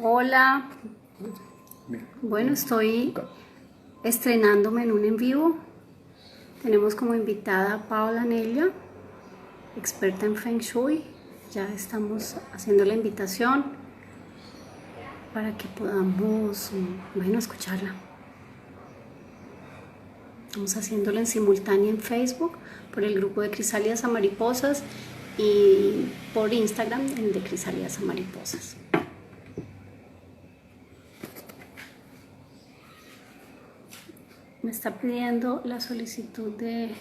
Hola, bueno, estoy estrenándome en un en vivo. Tenemos como invitada a Paola Nelia, experta en Feng Shui. Ya estamos haciendo la invitación para que podamos, bueno, escucharla. Estamos haciéndolo en simultáneo en Facebook por el grupo de Crisálidas a Mariposas y por Instagram el de Crisálidas a Mariposas. Me está pidiendo la solicitud de...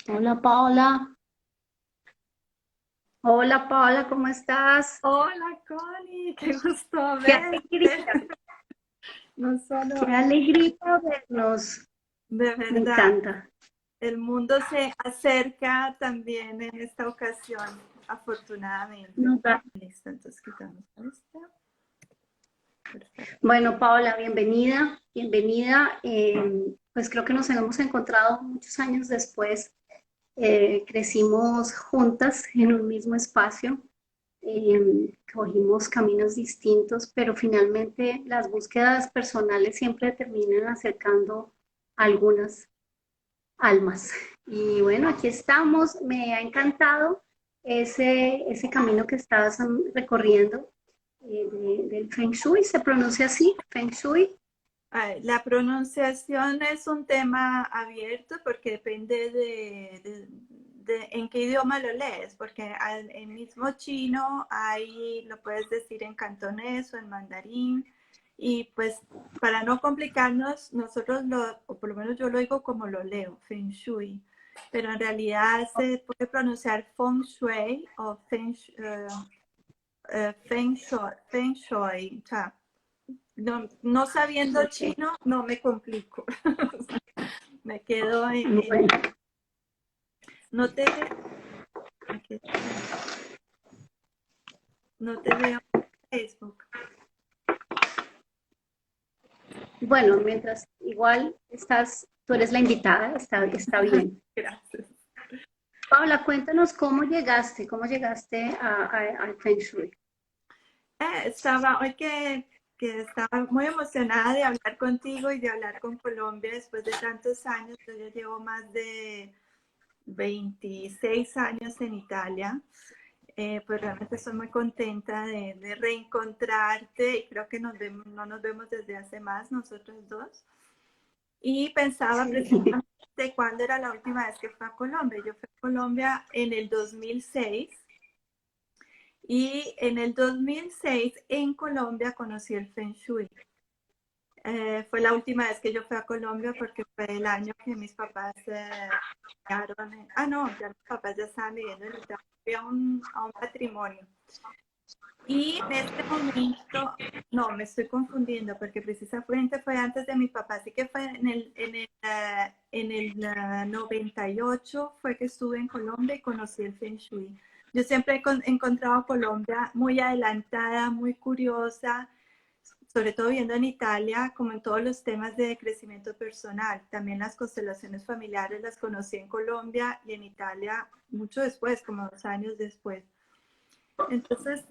Hola Paola. Hola Paola, ¿cómo estás? Hola Connie, qué gusto Qué verte. alegría, No qué solo, alegría vernos. de Me verdad, encanta. el mundo se acerca también en esta ocasión, afortunadamente. Nos da- Listo, entonces quitamos esto. Perfecto. Bueno, Paola, bienvenida, bienvenida. Pues creo que nos hemos encontrado muchos años después. Crecimos juntas en un mismo espacio. Cogimos caminos distintos, pero finalmente las búsquedas personales siempre terminan acercando a algunas almas. Y bueno, aquí estamos. Me ha encantado ese camino que estabas recorriendo del Feng Shui. ¿Se pronuncia así? Feng Shui. La pronunciación es un tema abierto porque depende de en qué idioma lo lees, porque en mismo chino hay, lo puedes decir en cantonés o en mandarín, y pues para no complicarnos, nosotros o por lo menos yo lo digo como lo leo, Feng Shui, pero en realidad se puede pronunciar Feng Shui o Feng Shui, o sea, no sabiendo Ok. chino, no me complico. Me quedo Bueno, no te veo, aquí está, no te veo en Facebook. bueno, mientras igual estás, tú eres la invitada, está bien. Gracias. Paula, cuéntanos cómo llegaste al Feng Shui. Estaba hoy que estaba muy emocionada de hablar contigo y de hablar con Colombia después de tantos años. Yo ya llevo más de 26 años en Italia. Pues realmente estoy muy contenta de reencontrarte y creo que no nos vemos desde hace más nosotros dos. Y pensaba Sí. precisamente cuándo era la última vez que fue a Colombia. Yo fui a Colombia en el 2006 y en el 2006 en Colombia conocí el Feng Shui. Fue la última vez que yo fui a Colombia porque fue el año que mis papás llegaron. No, ya mis papás ya estaban viviendo en Italia. Fui a un matrimonio. Y en este momento, no, me estoy confundiendo porque precisamente fue antes de mi papá, así que fue en el 98 fue que estuve en Colombia y conocí el Feng Shui. Yo siempre he encontrado a Colombia muy adelantada, muy curiosa, sobre todo viendo en Italia, como en todos los temas de crecimiento personal. También las constelaciones familiares las conocí en Colombia y en Italia mucho después, como 2 años después. Entonces,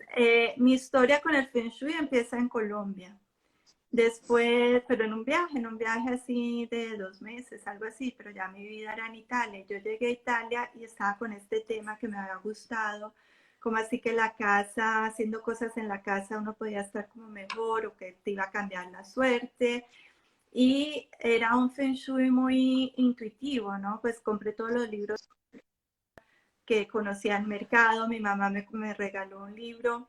mi historia con el Feng Shui empieza en Colombia. Después, pero en un viaje así de 2 meses, algo así, pero ya mi vida era en Italia. Yo llegué a Italia y estaba con este tema que me había gustado, como así que la casa, haciendo cosas en la casa, uno podía estar como mejor o que te iba a cambiar la suerte. Y era un Feng Shui muy intuitivo, ¿no? Pues compré todos los libros que conocía al mercado, mi mamá me regaló un libro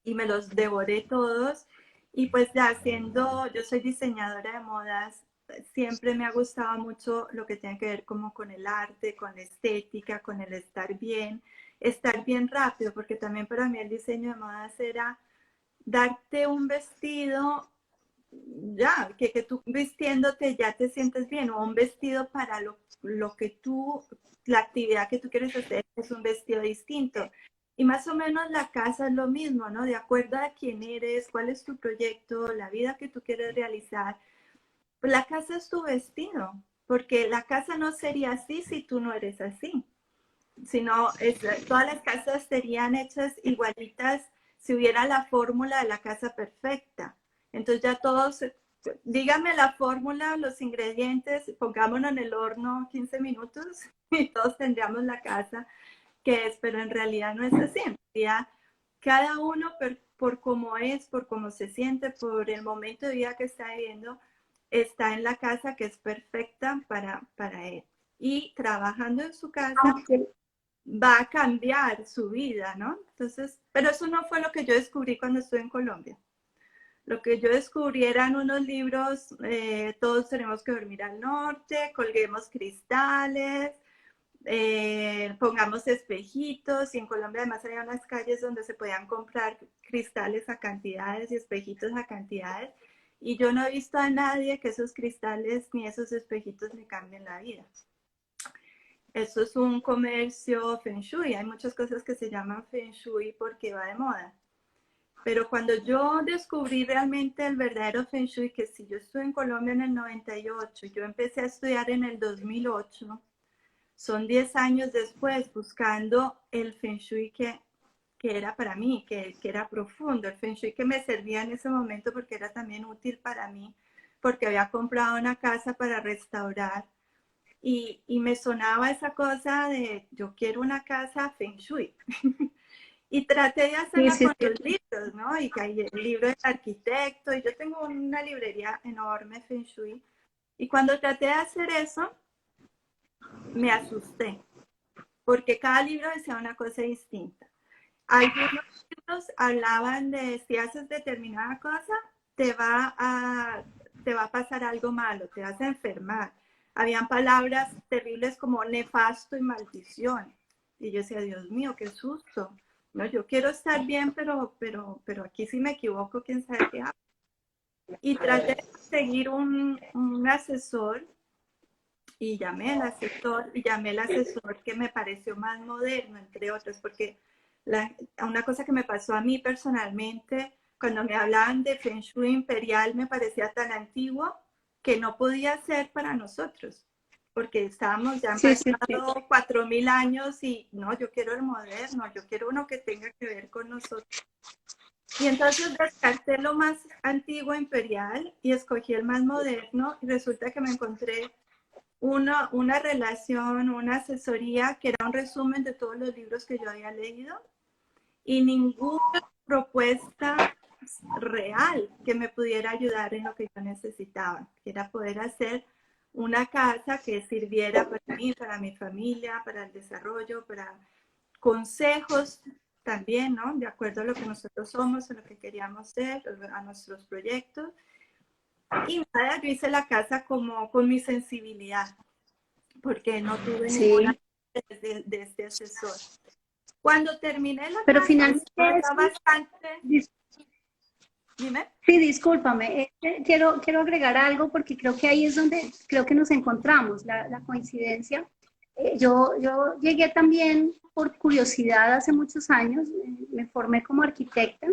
y me los devoré todos. Y pues ya haciendo, yo soy diseñadora de modas, siempre me ha gustado mucho lo que tiene que ver como con el arte, con la estética, con el estar bien rápido, porque también para mí el diseño de modas era darte un vestido, ya, que tú vistiéndote ya te sientes bien, o un vestido para lo que tú, la actividad que tú quieres hacer es un vestido distinto. Y más o menos la casa es lo mismo, ¿no? De acuerdo a quién eres, cuál es tu proyecto, la vida que tú quieres realizar, pues la casa es tu vestido. porque la casa no sería así si tú no eres así, sino todas las casas serían hechas igualitas si hubiera la fórmula de la casa perfecta. Entonces ya todos, dígame la fórmula, los ingredientes, pongámonos en el horno 15 minutos y todos tendríamos la casa que es, pero en realidad no es así. En realidad, cada uno por cómo es, por cómo se siente, por el momento de vida que está viviendo, está en la casa que es perfecta para él. Y trabajando en su casa, Aunque, va a cambiar su vida, ¿no? Entonces, pero eso no fue lo que yo descubrí cuando estuve en Colombia. Lo que yo descubrí eran unos libros, todos tenemos que dormir al norte, colguemos cristales, pongamos espejitos, y en Colombia además había unas calles donde se podían comprar cristales a cantidades y espejitos a cantidades, y yo no he visto a nadie que esos cristales ni esos espejitos le cambien la vida. Eso es un comercio Feng Shui. Hay muchas cosas que se llaman Feng Shui porque va de moda. Pero cuando yo descubrí realmente el verdadero Feng Shui, que si yo estuve en Colombia en el 98, yo empecé a estudiar en el 2008, son 10 años después buscando el Feng Shui que era para mí, que era profundo, el Feng Shui que me servía en ese momento porque era también útil para mí, porque había comprado una casa para restaurar. Y me sonaba esa cosa de yo quiero una casa Feng Shui. Y traté de sí, hacerla sí, con sí. los libros, ¿no? Y que hay el libro del arquitecto, y yo tengo una librería enorme Feng Shui. Y cuando traté de hacer eso, me asusté, porque cada libro decía una cosa distinta. Algunos libros hablaban de si haces determinada cosa, te va a pasar algo malo, te vas a enfermar. Habían palabras terribles como nefasto y maldición. Y yo decía, Dios mío, qué susto. No, yo quiero estar bien, pero aquí si me equivoco, quién sabe qué hago. Y traté de seguir un asesor y llamé al asesor que me pareció más moderno, entre otros, porque una cosa que me pasó a mí personalmente, cuando me hablaban de Feng Shui imperial, me parecía tan antiguo que no podía ser para nosotros, porque estábamos ya han Sí, sí, sí. pasado 4000 años y no, yo quiero el moderno, yo quiero uno que tenga que ver con nosotros. Y entonces descarté lo más antiguo imperial y escogí el más moderno y resulta que me encontré una relación, una asesoría que era un resumen de todos los libros que yo había leído y ninguna propuesta real que me pudiera ayudar en lo que yo necesitaba, que era poder hacer una casa que sirviera para mí, para mi familia, para el desarrollo, para consejos también, ¿no? De acuerdo a lo que nosotros somos, a lo que queríamos ser, a nuestros proyectos. Y nada, yo hice la casa como con mi sensibilidad, porque no tuve ninguna Sí. de este asesor. Cuando terminé la Pero casa, finalmente estaba ya eso, bastante, dime. sí, discúlpame, quiero agregar algo porque creo que ahí es donde creo que nos encontramos, la coincidencia. Yo llegué también por curiosidad hace muchos años, me formé como arquitecta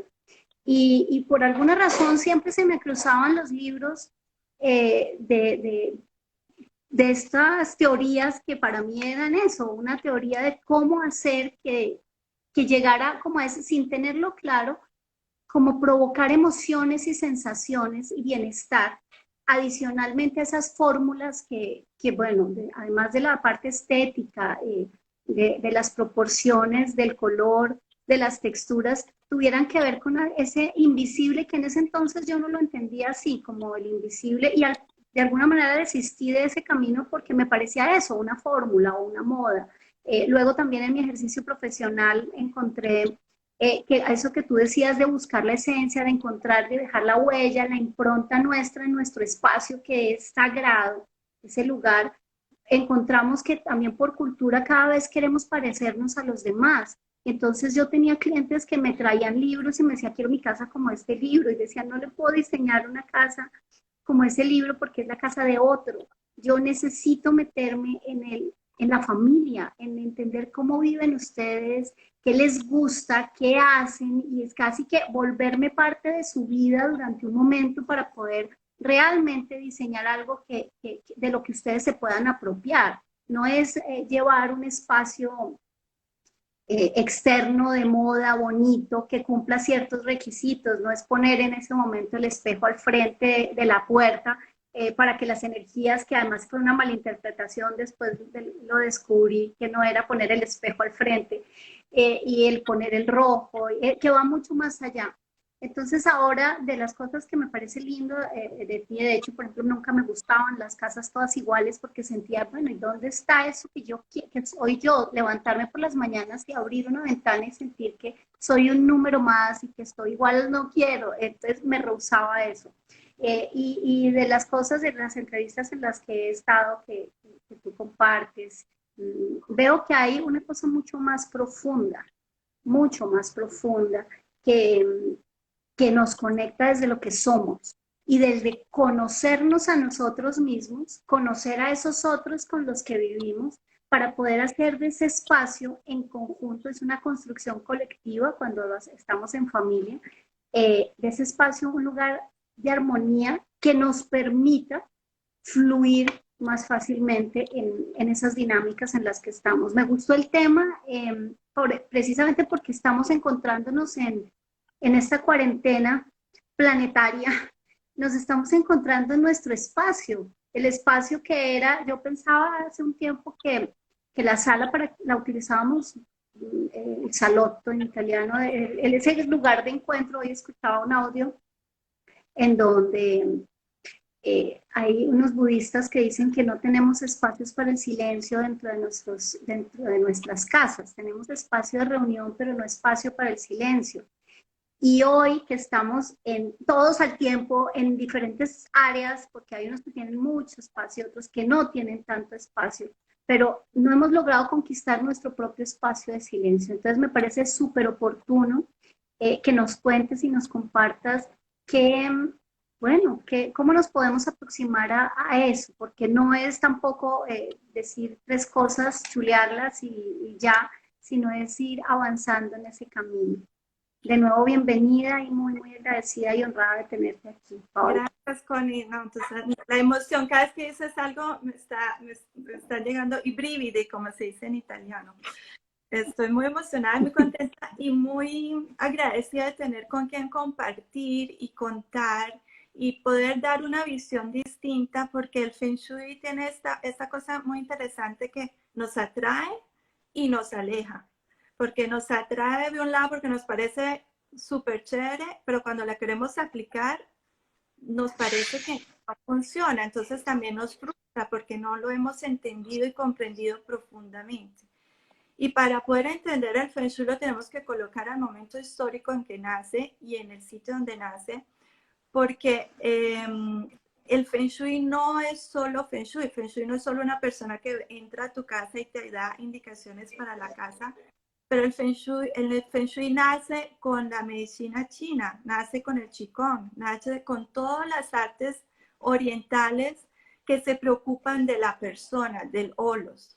y por alguna razón siempre se me cruzaban los libros de estas teorías que para mí eran eso, una teoría de cómo hacer que llegara como a ese, sin tenerlo claro, como provocar emociones y sensaciones y bienestar. Adicionalmente a esas fórmulas bueno, además de la parte estética, de las proporciones, del color, de las texturas, tuvieran que ver con ese invisible que en ese entonces yo no lo entendía así, como el invisible, y de alguna manera desistí de ese camino porque me parecía eso, una fórmula o una moda. Luego también en mi ejercicio profesional encontré que eso que tú decías de buscar la esencia, de encontrar, de dejar la huella, la impronta nuestra en nuestro espacio que es sagrado, ese lugar, encontramos que también por cultura cada vez queremos parecernos a los demás. Entonces yo tenía clientes que me traían libros y me decían, quiero mi casa como este libro, y decían, no le puedo diseñar una casa como ese libro porque es la casa de otro. Yo necesito meterme en la familia, en entender cómo viven ustedes, qué les gusta, qué hacen, y es casi que volverme parte de su vida durante un momento para poder realmente diseñar algo de lo que ustedes se puedan apropiar. No es llevar un espacio externo de moda, bonito, que cumpla ciertos requisitos, no es poner en ese momento el espejo al frente de la puerta para que las energías, que además fue una malinterpretación, después lo descubrí que no era poner el espejo al frente y el poner el rojo, que va mucho más allá. Entonces ahora, de las cosas que me parece lindo de ti, de hecho, por ejemplo, nunca me gustaban las casas todas iguales porque sentía, bueno, ¿y dónde está eso que yo que soy yo? Levantarme por las mañanas y abrir una ventana y sentir que soy un número más y que estoy igual, no quiero. Entonces me rehusaba eso. Y de las cosas, de las entrevistas en las que he estado, que tú compartes, veo que hay una cosa mucho más profunda, que, que nos conecta desde lo que somos y desde conocernos a nosotros mismos, conocer a esos otros con los que vivimos, para poder hacer de ese espacio en conjunto, es una construcción colectiva cuando estamos en familia, de ese espacio un lugar de armonía que nos permita fluir más fácilmente en esas dinámicas en las que estamos. Me gustó el tema precisamente porque estamos encontrándonos en esta cuarentena planetaria, nos estamos encontrando en nuestro espacio, el espacio que era, yo pensaba hace un tiempo que la sala la utilizábamos, el salotto en italiano, es el lugar de encuentro. Hoy escuchaba un audio en donde hay unos budistas que dicen que no tenemos espacios para el silencio dentro de nuestras casas, tenemos espacio de reunión, pero no espacio para el silencio. Y hoy que estamos todos al tiempo en diferentes áreas, porque hay unos que tienen mucho espacio, otros que no tienen tanto espacio, pero no hemos logrado conquistar nuestro propio espacio de silencio. Entonces me parece súper oportuno que nos cuentes y nos compartas que, bueno, cómo nos podemos aproximar a eso, porque no es tampoco decir tres cosas, chulearlas y ya, sino es ir avanzando en ese camino. De nuevo, bienvenida y muy, muy agradecida y honrada de tenerte aquí, Paola. Gracias, Connie. No, entonces, la emoción, cada vez que dices algo, me está llegando y brividi, como se dice en italiano. Estoy muy emocionada, muy contenta y muy agradecida de tener con quien compartir y contar y poder dar una visión distinta, porque el Feng Shui tiene esta cosa muy interesante que nos atrae y nos aleja. Porque nos atrae de un lado porque nos parece súper chévere, pero cuando la queremos aplicar nos parece que no funciona. Entonces también nos frustra porque no lo hemos entendido y comprendido profundamente. Y para poder entender el Feng Shui lo tenemos que colocar al momento histórico en que nace y en el sitio donde nace, porque el Feng Shui no es solo Feng Shui. Feng Shui no es solo una persona que entra a tu casa y te da indicaciones para la casa, pero el Feng Shui nace con la medicina china, nace con el Qigong, nace con todas las artes orientales que se preocupan de la persona, del holos.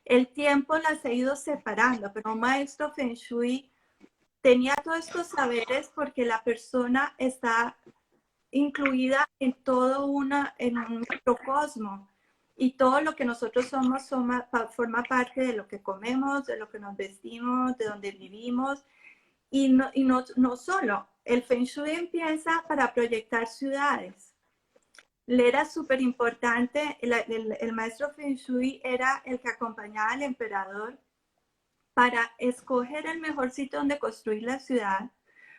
El tiempo las ha ido separando, pero un maestro Feng Shui tenía todos estos saberes porque la persona está incluida en en un microcosmo. Y todo lo que nosotros somos forma parte de lo que comemos, de lo que nos vestimos, de donde vivimos. Y no solo. El Feng Shui empieza para proyectar ciudades. Le era súper importante, el maestro Feng Shui era el que acompañaba al emperador para escoger el mejor sitio donde construir la ciudad,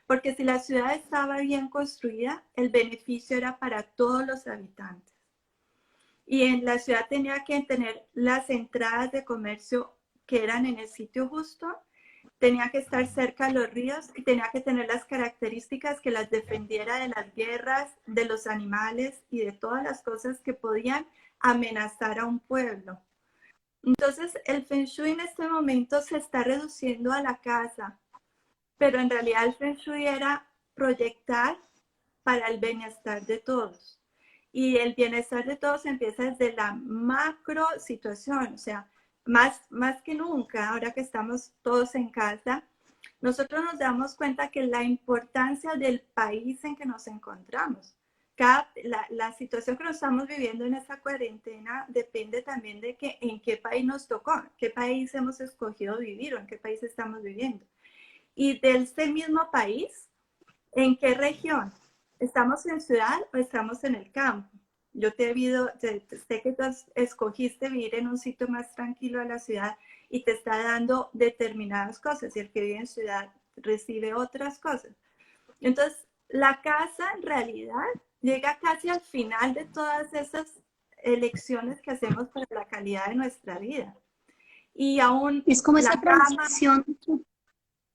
porque si la ciudad estaba bien construida, el beneficio era para todos los habitantes. Y en la ciudad tenía que tener las entradas de comercio que eran en el sitio justo, tenía que estar cerca de los ríos y tenía que tener las características que las defendiera de las guerras, de los animales y de todas las cosas que podían amenazar a un pueblo. Entonces, el Feng Shui en este momento se está reduciendo a la casa, pero en realidad el Feng Shui era proyectar para el bienestar de todos. Y el bienestar de todos empieza desde la macro situación, o sea, más que nunca, ahora que estamos todos en casa, nosotros nos damos cuenta que la importancia del país en que nos encontramos. la situación que nos estamos viviendo en esta cuarentena depende también de que en qué país nos tocó, qué país hemos escogido vivir o en qué país estamos viviendo. Y de este mismo país, ¿en qué región? ¿Estamos en ciudad o estamos en el campo? Yo sé que tú escogiste vivir en un sitio más tranquilo de la ciudad y te está dando determinadas cosas, y el que vive en ciudad recibe otras cosas. Entonces, la casa en realidad llega casi al final de todas esas elecciones que hacemos para la calidad de nuestra vida. Y aún Es como la esa cama, transición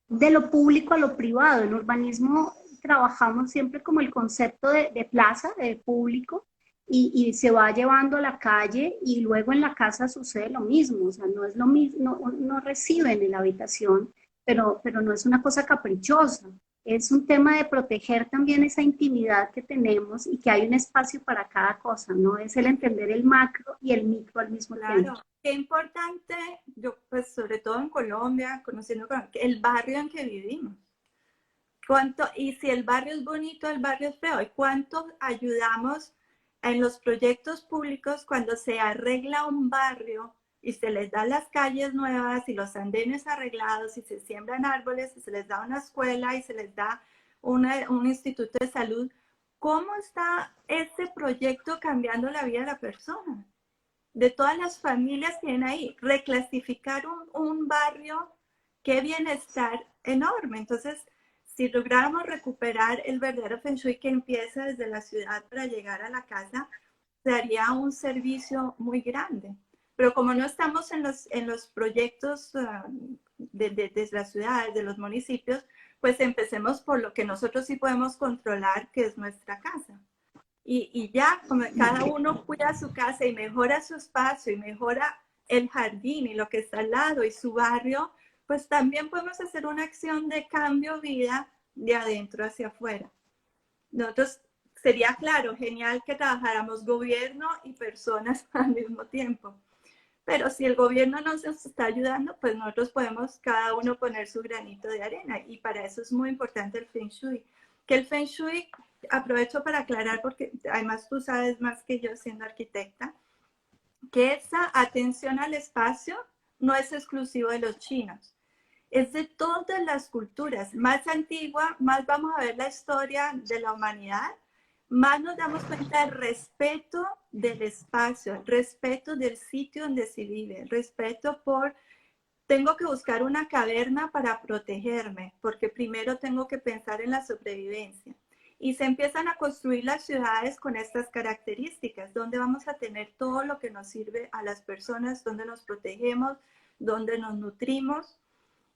de lo público a lo privado. En urbanismo trabajamos siempre como el concepto de plaza, de público, y se va llevando a la calle y luego en la casa sucede lo mismo, o sea, no es lo mismo, no reciben en la habitación, pero no es una cosa caprichosa. Es un tema de proteger también esa intimidad que tenemos y que hay un espacio para cada cosa, ¿no? Es el entender el macro y el micro al mismo tiempo. claro, qué importante, yo pues sobre todo en Colombia, conociendo el barrio en que vivimos. ¿Cuánto, y si el barrio es bonito, el barrio es feo? ¿Y cuánto ayudamos en los proyectos públicos cuando se arregla un barrio y se les da las calles nuevas y los andenes arreglados y se siembran árboles y se les da una escuela y se les da un instituto de salud? ¿Cómo está este proyecto cambiando la vida de la persona? De todas las familias que vienen ahí, reclasificar un barrio, qué bienestar enorme. Entonces, si lográramos recuperar el verdadero Feng Shui que empieza desde la ciudad para llegar a la casa, sería un servicio muy grande. Pero como no estamos en los proyectos de las ciudades, de los municipios, pues empecemos por lo que nosotros sí podemos controlar, que es nuestra casa. Y ya, como cada uno cuida su casa y mejora su espacio y mejora el jardín y lo que está al lado y su barrio, pues también podemos hacer una acción de cambio vida de adentro hacia afuera. Nosotros sería claro, genial que trabajáramos gobierno y personas al mismo tiempo. Pero si el gobierno no nos está ayudando, pues nosotros podemos cada uno poner su granito de arena. Y para eso es muy importante el Feng Shui. Que el Feng Shui, aprovecho para aclarar, porque además tú sabes más que yo siendo arquitecta, que esa atención al espacio no es exclusivo de los chinos. Es de todas las culturas. Más antigua, más vamos a ver la historia de la humanidad, más nos damos cuenta del respeto del espacio, el respeto del sitio donde se vive, el respeto por, tengo que buscar una caverna para protegerme, porque primero tengo que pensar en la sobrevivencia. Y se empiezan a construir las ciudades con estas características, donde vamos a tener todo lo que nos sirve a las personas, donde nos protegemos, donde nos nutrimos.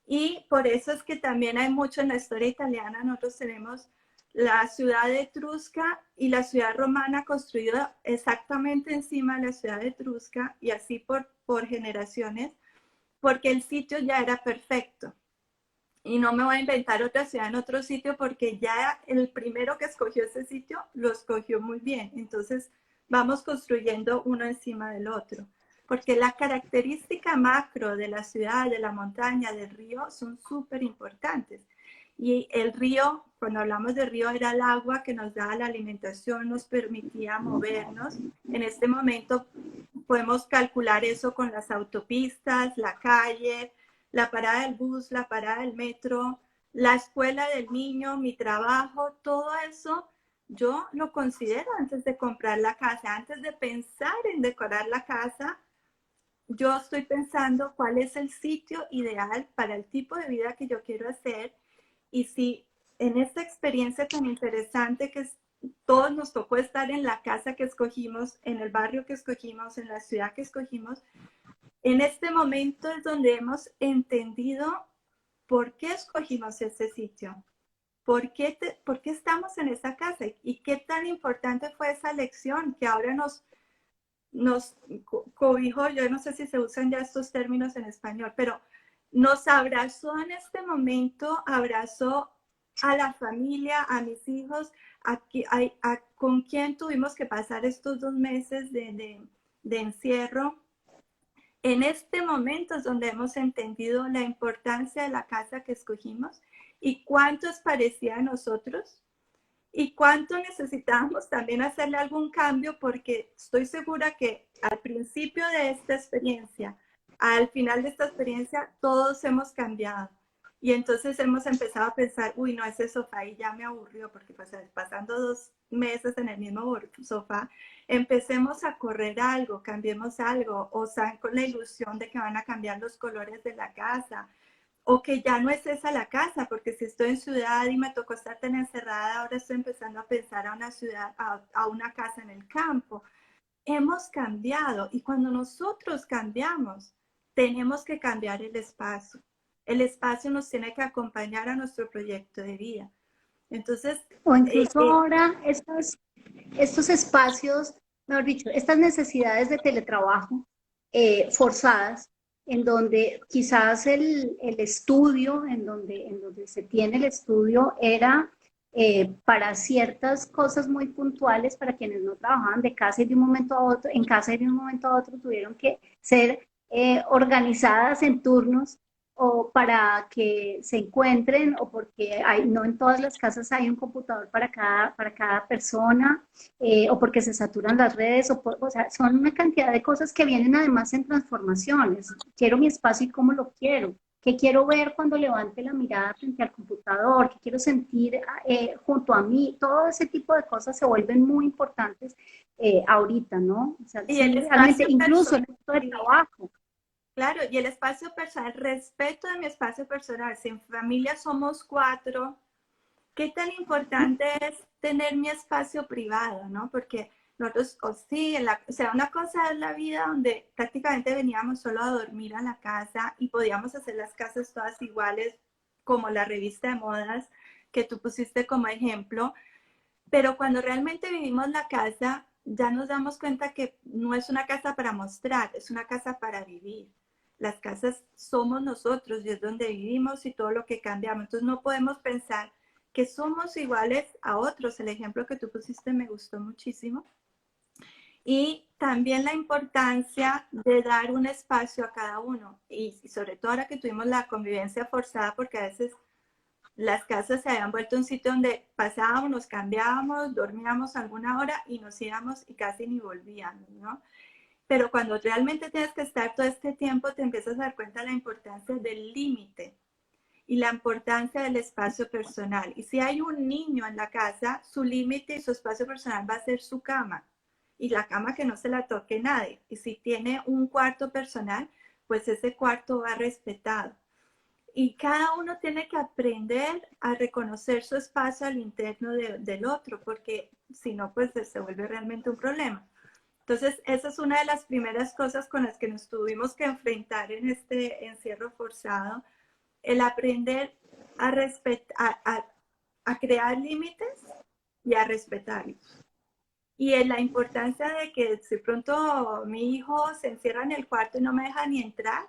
Y por eso es que también hay mucho en la historia italiana. Nosotros tenemos la ciudad etrusca y la ciudad romana construida exactamente encima de la ciudad etrusca y así por generaciones, porque el sitio ya era perfecto. Y no me voy a inventar otra ciudad en otro sitio porque ya el primero que escogió ese sitio lo escogió muy bien. Entonces vamos construyendo uno encima del otro. Porque la característica macro de la ciudad, de la montaña, del río son súper importantes. Y el río, cuando hablamos de río, era el agua que nos daba la alimentación, nos permitía movernos. En este momento podemos calcular eso con las autopistas, la calle, la parada del bus, la parada del metro, la escuela del niño, mi trabajo, todo eso yo lo considero antes de comprar la casa, antes de pensar en decorar la casa. Yo estoy pensando cuál es el sitio ideal para el tipo de vida que yo quiero hacer y si en esta experiencia tan interesante que es, todos nos tocó estar en la casa que escogimos, en el barrio que escogimos, en la ciudad que escogimos, en este momento es donde hemos entendido por qué escogimos ese sitio, por qué estamos en esa casa y qué tan importante fue esa lección que ahora nos cobijó, yo no sé si se usan ya estos términos en español, pero nos abrazó en este momento, abrazó a la familia, a mis hijos, con quien tuvimos que pasar estos 2 meses de encierro. En este momento es donde hemos entendido la importancia de la casa que escogimos y cuánto es parecida a nosotros y cuánto necesitamos también hacerle algún cambio, porque estoy segura que al principio de esta experiencia, al final de esta experiencia, todos hemos cambiado. Y entonces hemos empezado a pensar, uy, no, ese sofá y ya me aburrió, porque pues pasando 2 meses en el mismo sofá, empecemos a correr algo, cambiemos algo, o sea, con la ilusión de que van a cambiar los colores de la casa, o que ya no es esa la casa, porque si estoy en ciudad y me tocó estar tan encerrada, ahora estoy empezando a pensar a una ciudad, a una casa en el campo. Hemos cambiado, y cuando nosotros cambiamos, tenemos que cambiar el espacio. El espacio nos tiene que acompañar a nuestro proyecto de vida. Entonces, O incluso ahora estos espacios, mejor dicho, estas necesidades de teletrabajo forzadas, en donde quizás el estudio, en donde se tiene el estudio, era para ciertas cosas muy puntuales, para quienes no trabajaban de casa y de un momento a otro, en casa y de un momento a otro tuvieron que ser organizadas en turnos o para que se encuentren o porque no en todas las casas hay un computador para cada persona o porque se saturan las redes, o sea, son una cantidad de cosas que vienen además en transformaciones. Quiero mi espacio y cómo lo quiero. ¿Qué quiero ver cuando levante la mirada frente al computador? ¿Qué quiero sentir junto a mí? Todo ese tipo de cosas se vuelven muy importantes ahorita, ¿no? O sea, y el sí, realmente, espacio incluso personal, en esto de trabajo. claro, y el espacio personal, respeto de mi espacio personal. Si en familia somos 4, ¿qué tan importante es tener mi espacio privado, no? Porque nosotros, o sí, o sea, una cosa es la vida donde prácticamente veníamos solo a dormir a la casa y podíamos hacer las casas todas iguales, como la revista de modas que tú pusiste como ejemplo, pero cuando realmente vivimos la casa, ya nos damos cuenta que no es una casa para mostrar, es una casa para vivir. Las casas somos nosotros y es donde vivimos y todo lo que cambiamos. Entonces no podemos pensar que somos iguales a otros. El ejemplo que tú pusiste me gustó muchísimo. Y también la importancia de dar un espacio a cada uno. Y sobre todo ahora que tuvimos la convivencia forzada, porque a veces las casas se habían vuelto un sitio donde pasábamos, nos cambiábamos, dormíamos alguna hora y nos íbamos y casi ni volvíamos, ¿no? Pero cuando realmente tienes que estar todo este tiempo, te empiezas a dar cuenta de la importancia del límite y la importancia del espacio personal. Y si hay un niño en la casa, su límite y su espacio personal va a ser su cama. Y la cama que no se la toque nadie. Y si tiene un cuarto personal, pues ese cuarto va respetado. Y cada uno tiene que aprender a reconocer su espacio al interno del otro, porque si no, pues se vuelve realmente un problema. Entonces, esa es una de las primeras cosas con las que nos tuvimos que enfrentar en este encierro forzado, el aprender a, a crear límites y a respetarlos. Y en la importancia de que si pronto mi hijo se encierra en el cuarto y no me deja ni entrar,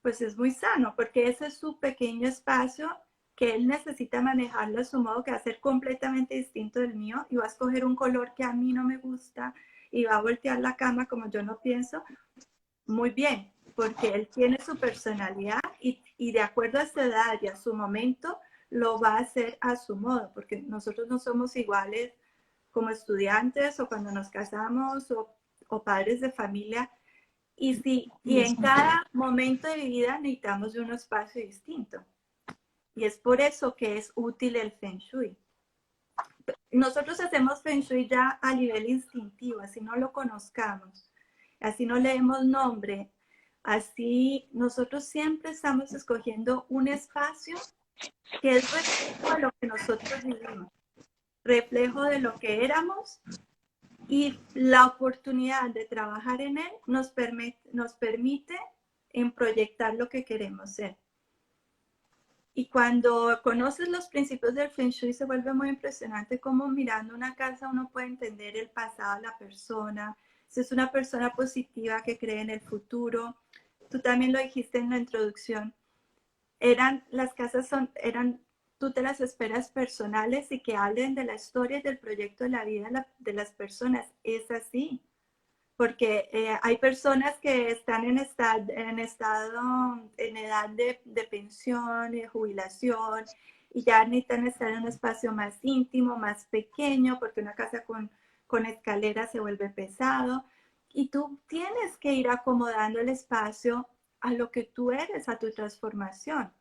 pues es muy sano, porque ese es su pequeño espacio que él necesita manejarlo a su modo, que va a ser completamente distinto del mío, y va a escoger un color que a mí no me gusta y va a voltear la cama como yo no pienso. Muy bien, porque él tiene su personalidad y de acuerdo a su edad y a su momento lo va a hacer a su modo, porque nosotros no somos iguales como estudiantes o cuando nos casamos o padres de familia. Y en cada momento de vida necesitamos de un espacio distinto. Y es por eso que es útil el Feng Shui. Nosotros hacemos Feng Shui ya a nivel instintivo, así no lo conozcamos, así no le demos nombre, así nosotros siempre estamos escogiendo un espacio que es reflejo de lo que nosotros vivimos, reflejo de lo que éramos, y la oportunidad de trabajar en él nos permite en proyectar lo que queremos ser. Y cuando conoces los principios del Feng Shui se vuelve muy impresionante cómo mirando una casa uno puede entender el pasado de la persona, si es una persona positiva que cree en el futuro. Tú también lo dijiste en la introducción, las casas eran, tú te las esperas personales y que hablen de la historia y del proyecto de la vida de las personas. Es así, porque hay personas que están en edad de pensión, de jubilación, y ya necesitan estar en un espacio más íntimo, más pequeño, porque una casa con escaleras se vuelve pesado. Y tú tienes que ir acomodando el espacio a lo que tú eres, a tu transformación.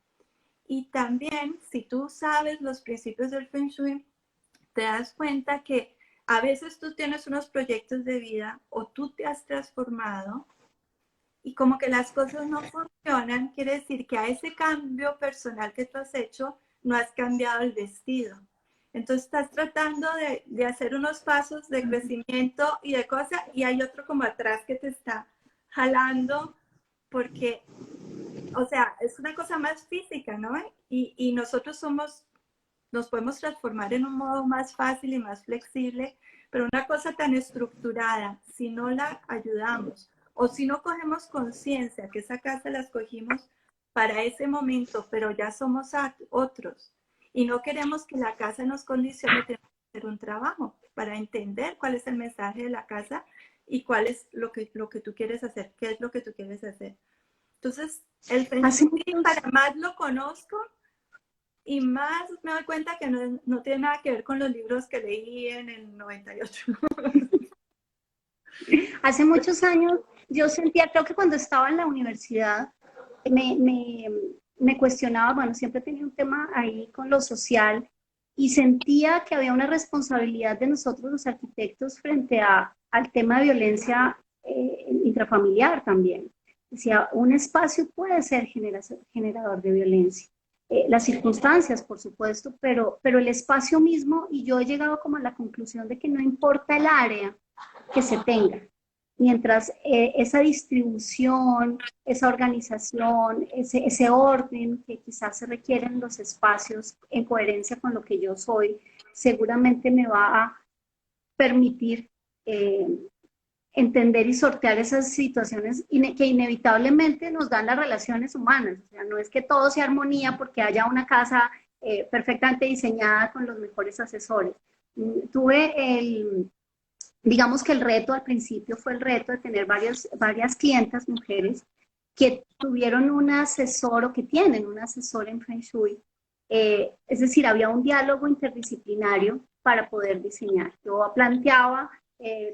Y también, si tú sabes los principios del Feng Shui, te das cuenta que a veces tú tienes unos proyectos de vida o tú te has transformado y como que las cosas no funcionan, quiere decir que a ese cambio personal que tú has hecho, no has cambiado el vestido. Entonces estás tratando de hacer unos pasos de crecimiento y de cosas, y hay otro como atrás que te está jalando, porque, o sea, es una cosa más física, ¿no? Y nosotros nos podemos transformar en un modo más fácil y más flexible, pero una cosa tan estructurada, si no la ayudamos o si no cogemos conciencia que esa casa la escogimos para ese momento, pero ya somos otros y no queremos que la casa nos condicione, tenemos que hacer un trabajo para entender cuál es el mensaje de la casa y cuál es lo que tú quieres hacer, qué es lo que tú quieres hacer. Entonces, el Feng Hace Shui, muchos, para más lo conozco, y más me doy cuenta que no tiene nada que ver con los libros que leí en el 98. hace muchos años yo sentía, creo que cuando estaba en la universidad, me, me, me cuestionaba, bueno, siempre tenía un tema ahí con lo social y sentía que había una responsabilidad de nosotros los arquitectos frente al tema de violencia intrafamiliar también. Decía, un espacio puede ser generador de violencia. Las circunstancias, por supuesto, pero el espacio mismo, y yo he llegado como a la conclusión de que no importa el área que se tenga, mientras esa distribución, esa organización, ese orden que quizás se requieren los espacios en coherencia con lo que yo soy, seguramente me va a permitir eh, entender y sortear esas situaciones que inevitablemente nos dan las relaciones humanas. O sea, no es que todo sea armonía porque haya una casa perfectamente diseñada con los mejores asesores. Tuve digamos que el reto al principio fue el reto de tener varias clientas mujeres que tuvieron un asesor o que tienen un asesor en Feng Shui. Es decir, había un diálogo interdisciplinario para poder diseñar. Yo planteaba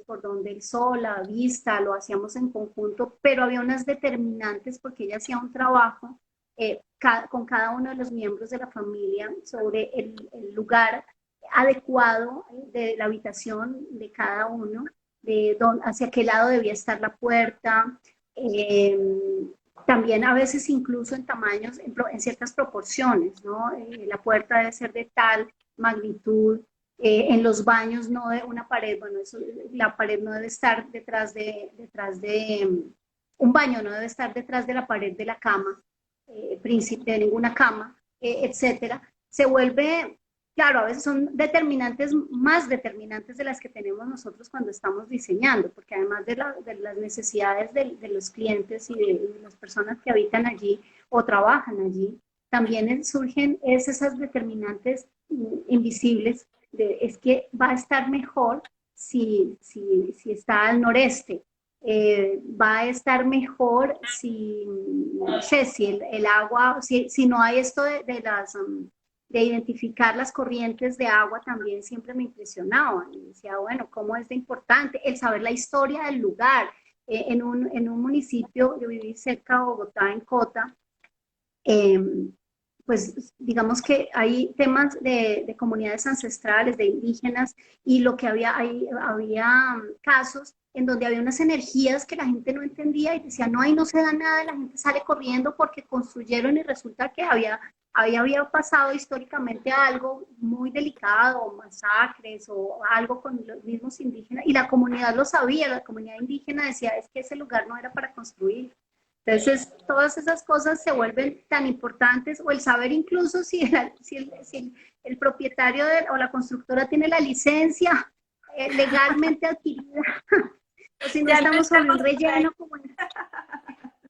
por donde el sol, la vista, lo hacíamos en conjunto, pero había unas determinantes porque ella hacía un trabajo con cada uno de los miembros de la familia sobre el lugar adecuado de la habitación de cada uno, hacia qué lado debía estar la puerta, también a veces incluso en tamaños, en ciertas proporciones, ¿no? La puerta debe ser de tal magnitud, en los baños no de una pared, bueno, la pared no debe estar un baño no debe estar detrás de la pared de la cama, príncipe de ninguna cama, etcétera. Se vuelve, claro, a veces son determinantes, más determinantes de las que tenemos nosotros cuando estamos diseñando, porque además de las necesidades de los clientes y de las personas que habitan allí o trabajan allí, también surgen esas determinantes invisibles, es que va a estar mejor si está al noreste, va a estar mejor si, no sé, si el agua, si no hay esto de identificar las corrientes de agua también siempre me impresionaba. Y decía, bueno, ¿cómo es de importante el saber la historia del lugar? En un municipio, yo viví cerca de Bogotá, en Cota, eh, pues digamos que hay temas de comunidades ancestrales, de indígenas, y lo que había casos en donde había unas energías que la gente no entendía y decía, no, ahí no se da nada, y la gente sale corriendo porque construyeron y resulta que había pasado históricamente algo muy delicado, masacres o algo con los mismos indígenas, y la comunidad lo sabía, la comunidad indígena decía, es que ese lugar no era para construir. Entonces, todas esas cosas se vuelven tan importantes, o el saber incluso si el propietario o la constructora tiene la licencia legalmente adquirida, o si no Ya no estamos sobre un estamos ahí. relleno como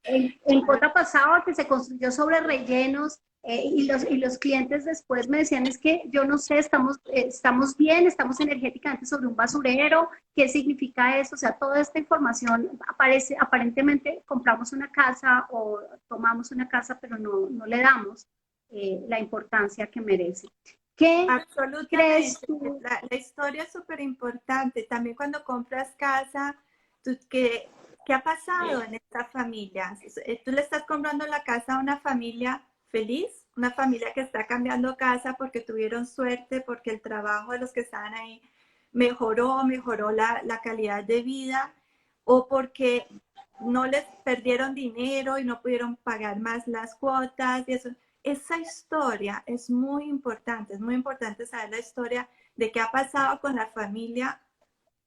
en Cota pasaba que se construyó sobre rellenos, y los clientes después me decían, es que yo no sé, estamos bien, estamos energéticamente sobre un basurero, ¿qué significa eso? O sea, toda esta información aparece, aparentemente compramos una casa o tomamos una casa, pero no le damos. la importancia que merece. ¿Qué crees Absolutamente. tú? La historia es súper importante. También cuando compras casa, ¿qué ha pasado en esta familia? Tú le estás comprando la casa a una familia feliz, una familia que está cambiando casa porque tuvieron suerte, porque el trabajo de los que estaban ahí mejoró la calidad de vida, o porque no les perdieron dinero y no pudieron pagar más las cuotas y eso. Esa historia es muy importante saber la historia de qué ha pasado con la familia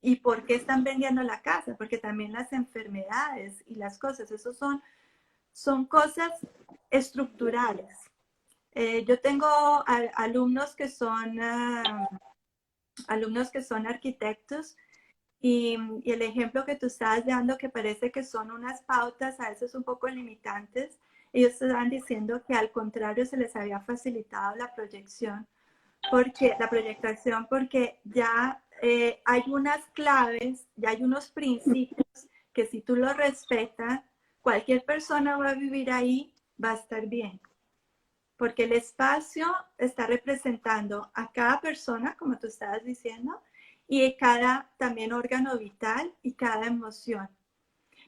y por qué están vendiendo la casa, porque también las enfermedades y las cosas, eso son cosas estructurales. Yo tengo alumnos alumnos que son arquitectos y el ejemplo que tú estás dando, que parece que son unas pautas a veces un poco limitantes, ellos estaban diciendo que al contrario se les había facilitado la proyectación, porque ya hay unas claves, ya hay unos principios que si tú los respetas, cualquier persona va a vivir ahí, va a estar bien. Porque el espacio está representando a cada persona, como tú estabas diciendo, y cada también órgano vital y cada emoción.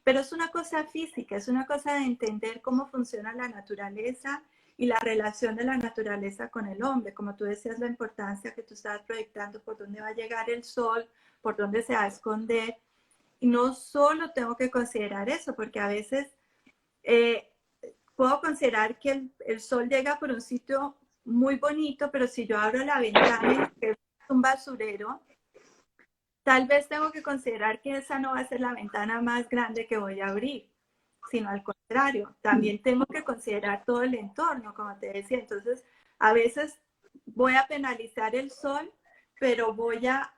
Pero es una cosa física, es una cosa de entender cómo funciona la naturaleza y la relación de la naturaleza con el hombre. Como tú decías, la importancia que tú estabas proyectando, por dónde va a llegar el sol, por dónde se va a esconder. Y no solo tengo que considerar eso, porque a veces puedo considerar que el sol llega por un sitio muy bonito, pero si yo abro la ventana y es un basurero, tal vez tengo que considerar que esa no va a ser la ventana más grande que voy a abrir, sino al contrario, también tengo que considerar todo el entorno, como te decía. Entonces, a veces voy a penalizar el sol, pero voy a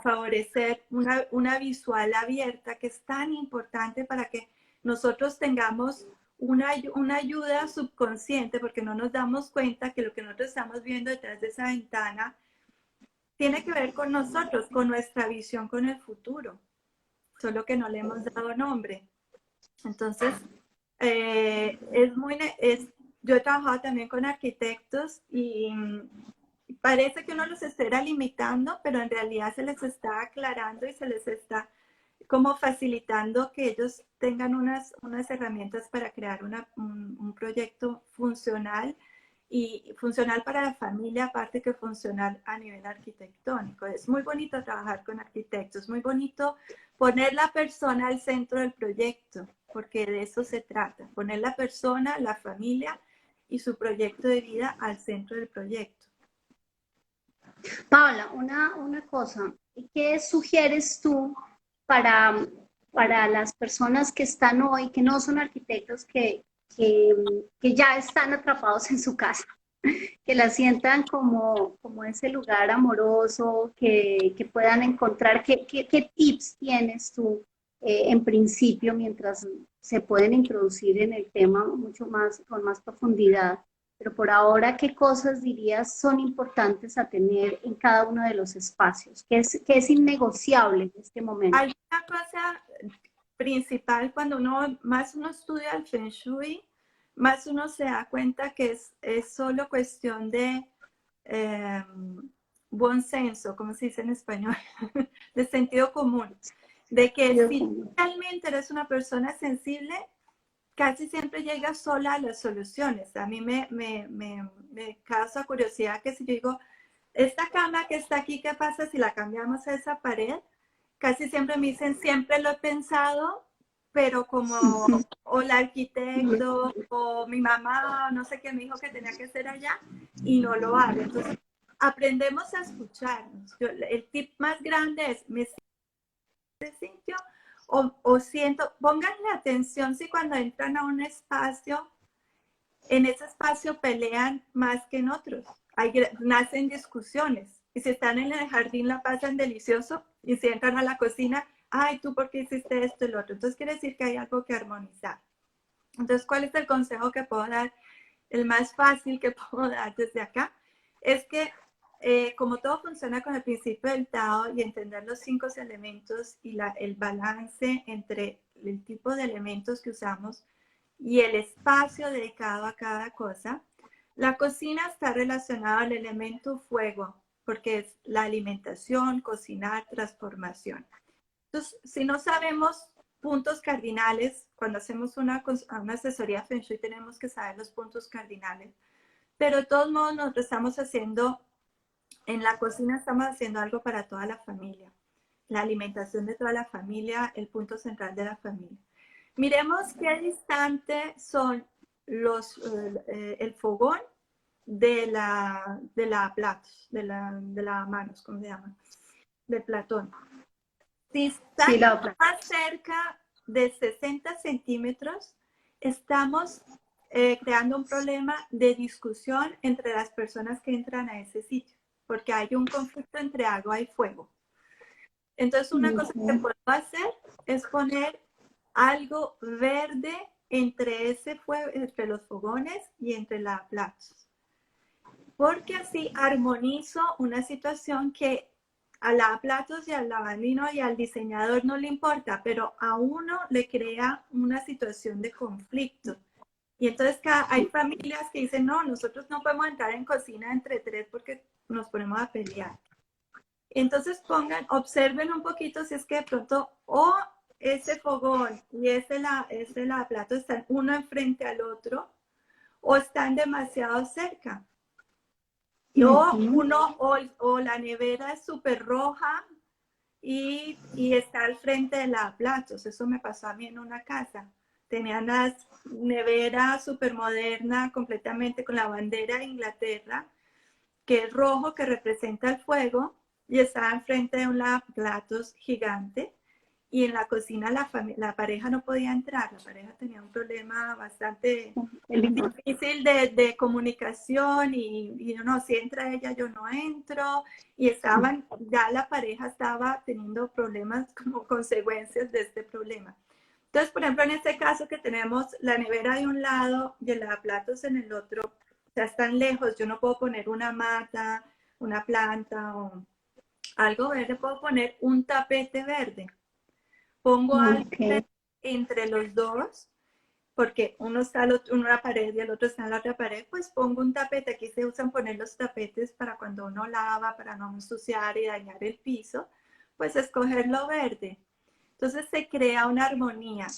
favorecer una visual abierta, que es tan importante para que nosotros tengamos una ayuda subconsciente, porque no nos damos cuenta que lo que nosotros estamos viendo detrás de esa ventana tiene que ver con nosotros, con nuestra visión con el futuro, solo que no le hemos dado nombre. Entonces, yo he trabajado también con arquitectos y parece que uno los estará limitando, pero en realidad se les está aclarando y se les está como facilitando que ellos tengan unas herramientas para crear un proyecto funcional y funcional para la familia, aparte que funcional a nivel arquitectónico. Es muy bonito trabajar con arquitectos, muy bonito poner la persona al centro del proyecto, porque de eso se trata, poner la persona, la familia y su proyecto de vida al centro del proyecto. Paula, una cosa, ¿qué sugieres tú para, para las personas que están hoy, que no son arquitectos, que ya están atrapados en su casa, que la sientan como ese lugar amoroso, que puedan encontrar? ¿Qué tips tienes tú en principio mientras se pueden introducir en el tema mucho más, con más profundidad? Pero por ahora, ¿qué cosas dirías son importantes a tener en cada uno de los espacios? Qué es innegociable en este momento? Hay una cosa principal cuando uno estudia el Feng Shui, más uno se da cuenta que es solo cuestión de eh, buen senso, como se dice en español, de sentido común, de que si realmente eres una persona sensible, casi siempre llegas sola a las soluciones. A mí me causa curiosidad que si yo digo, esta cama que está aquí, ¿qué pasa si la cambiamos a esa pared? Casi siempre me dicen, siempre lo he pensado, pero como o el arquitecto o mi mamá, no sé qué me dijo que tenía que hacer allá y no lo hago. Entonces, aprendemos a escucharnos. El tip más grande es, me siento en sitio o siento, pónganle atención si cuando entran a un espacio, en ese espacio pelean más que en otros. Nacen discusiones. Y si están en el jardín la pasan delicioso y si entran a la cocina, ay, ¿tú por qué hiciste esto y lo otro? Entonces quiere decir que hay algo que armonizar. Entonces, ¿cuál es el consejo que puedo dar? El más fácil que puedo dar desde acá es que como todo funciona con el principio del Tao y entender los 5 elementos y el balance entre el tipo de elementos que usamos, y el espacio dedicado a cada cosa. La cocina está relacionada al elemento fuego, porque es la alimentación, cocinar, transformación. Entonces, si no sabemos puntos cardinales, cuando hacemos una asesoría Feng Shui tenemos que saber los puntos cardinales, pero de todos modos nosotros estamos haciendo, en la cocina estamos haciendo algo para toda la familia, la alimentación de toda la familia, el punto central de la familia. Miremos qué distante son el fogón de la platos, de la manos, ¿cómo se llama? Del platón. Si están Sí, la otra. más cerca de 60 centímetros, estamos creando un problema de discusión entre las personas que entran a ese sitio, porque hay un conflicto entre agua y fuego. Entonces, una cosa que puedo hacer es poner algo verde entre ese fuego, entre los fogones y entre los platos. Porque así armonizo una situación que a lavaplatos y al lavandino y al diseñador no le importa, pero a uno le crea una situación de conflicto. Y entonces hay familias que dicen, no, nosotros no podemos entrar en cocina entre tres porque nos ponemos a pelear. Entonces observen un poquito si es que de pronto o ese fogón y ese lavaplatos están uno enfrente al otro o están demasiado cerca. O la nevera es súper roja y está al frente de lavaplatos. Eso me pasó a mí en una casa. Tenían la nevera súper moderna, completamente con la bandera de Inglaterra, que es rojo, que representa el fuego, y estaba enfrente de un lavaplatos gigante. Y en la cocina la pareja no podía entrar, la pareja tenía un problema bastante difícil de comunicación y no, si entra ella yo no entro, y ya la pareja estaba teniendo problemas como consecuencias de este problema. Entonces, por ejemplo, en este caso que tenemos la nevera de un lado y el lavaplatos en el otro, o sea, están lejos, yo no puedo poner una mata, una planta o algo verde, puedo poner un tapete verde. Pongo algo entre los dos, porque uno está en una pared y el otro está en la otra pared, pues pongo un tapete. Aquí se usan poner los tapetes para cuando uno lava, para no ensuciar y dañar el piso, pues escoger lo verde. Entonces se crea una armonía.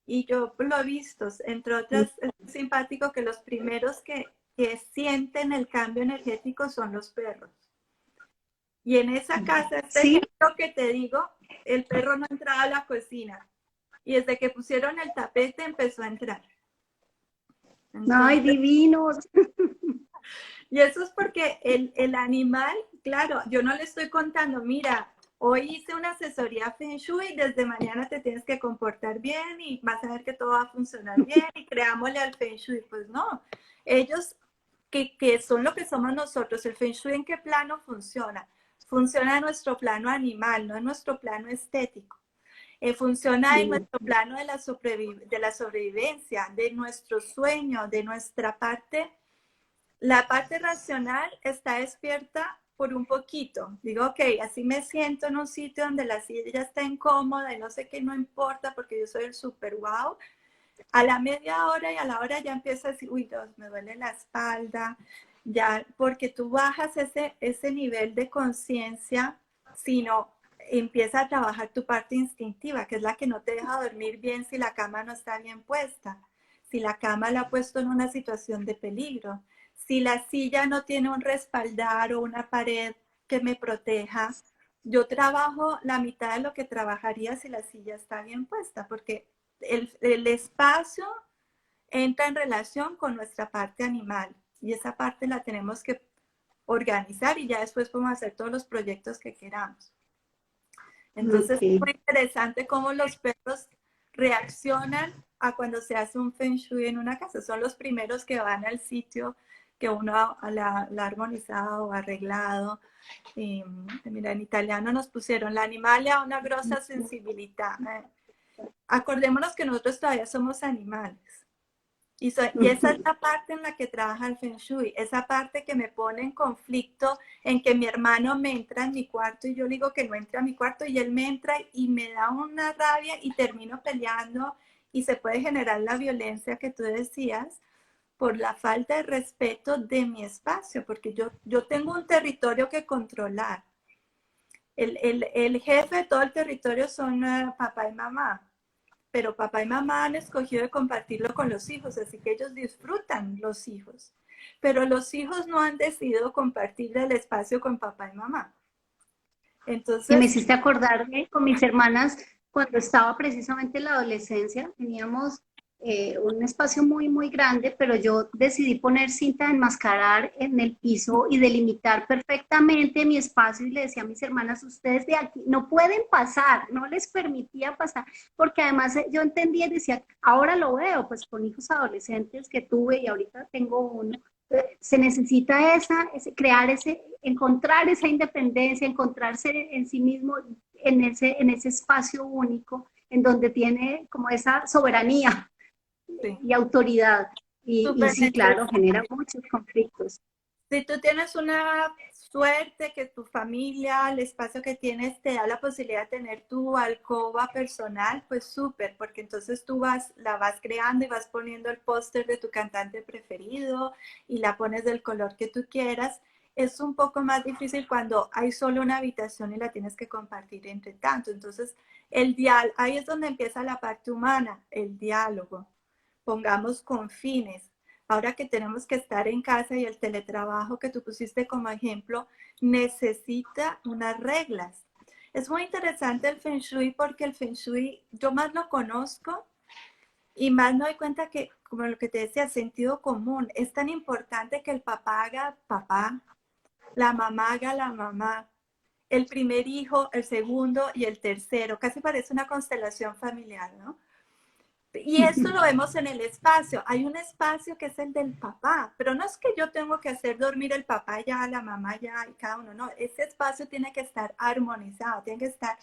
Y yo lo he visto, entre otras, es simpático que los primeros que sienten el cambio energético son los perros. Y en esa casa, ejemplo que te digo, el perro no entraba a la cocina. Y desde que pusieron el tapete empezó a entrar. Entonces, ¡ay, divinos! Y eso es porque el animal, claro, yo no le estoy contando, mira, hoy hice una asesoría Feng Shui, desde mañana te tienes que comportar bien y vas a ver que todo va a funcionar bien y creámosle al Feng Shui. Pues no, ellos que son lo que somos nosotros, el Feng Shui, ¿en qué plano funciona? Funciona en nuestro plano animal, no en nuestro plano estético. Funciona en nuestro plano de la sobrevivencia, de nuestro sueño, de nuestra parte. La parte racional está despierta por un poquito. Digo, ok, así me siento en un sitio donde la silla está incómoda y no sé qué, no importa porque yo soy el super wow. A la media hora y a la hora ya empieza a decir, uy, Dios, me duele la espalda, ya, porque tú bajas ese nivel de conciencia, sino empieza a trabajar tu parte instintiva, que es la que no te deja dormir bien si la cama no está bien puesta, si la cama la ha puesto en una situación de peligro, si la silla no tiene un respaldar o una pared que me proteja. Yo trabajo la mitad de lo que trabajaría si la silla está bien puesta, porque el espacio entra en relación con nuestra parte animal y esa parte la tenemos que organizar y ya después podemos hacer todos los proyectos que queramos. Entonces es muy interesante cómo los perros reaccionan a cuando se hace un Feng Shui en una casa. Son los primeros que van al sitio que uno la ha armonizado o arreglado. Y, mira, en italiano nos pusieron la animal a una grosa sensibilidad. Acordémonos que nosotros todavía somos animales. Y esa es la parte en la que trabaja el Feng Shui, esa parte que me pone en conflicto, en que mi hermano me entra en mi cuarto y yo le digo que no entre a mi cuarto y él me entra y me da una rabia y termino peleando y se puede generar la violencia que tú decías por la falta de respeto de mi espacio, porque yo tengo un territorio que controlar. El jefe de todo el territorio son papá y mamá, pero papá y mamá han escogido de compartirlo con los hijos, así que ellos disfrutan los hijos, pero los hijos no han decidido compartir el espacio con papá y mamá. Y me Entonces, hiciste acordarme con mis hermanas cuando estaba precisamente en la adolescencia, teníamos un espacio muy, muy grande, pero yo decidí poner cinta de enmascarar en el piso y delimitar perfectamente mi espacio y le decía a mis hermanas, ustedes de aquí no pueden pasar, no les permitía pasar, porque además yo entendía y decía, ahora lo veo, pues con hijos adolescentes que tuve y ahorita tengo uno, se necesita crear encontrar esa independencia, encontrarse en sí mismo en ese espacio único, en donde tiene como esa soberanía sí, y autoridad. Y súper sí, claro, necesario. genera muchos conflictos. Si tú tienes una suerte que tu familia, el espacio que tienes, te da la posibilidad de tener tu alcoba personal, pues súper, porque entonces tú la vas creando y vas poniendo el póster de tu cantante preferido y la pones del color que tú quieras. Es un poco más difícil cuando hay solo una habitación y la tienes que compartir entre tanto. Entonces, ahí es donde empieza la parte humana, el diálogo. Pongamos confines. Ahora que tenemos que estar en casa y el teletrabajo que tú pusiste como ejemplo, necesita unas reglas. Es muy interesante el Feng Shui porque el Feng Shui yo más lo conozco y más me doy cuenta que, como lo que te decía, sentido común. Es tan importante que el papá haga papá, la mamá haga la mamá, el primer hijo, el segundo y el tercero. Casi parece una constelación familiar, ¿no? Y esto lo vemos en el espacio. Hay un espacio que es el del papá, pero no es que yo tengo que hacer dormir el papá ya, la mamá ya y cada uno, no. Ese espacio tiene que estar armonizado, tiene que estar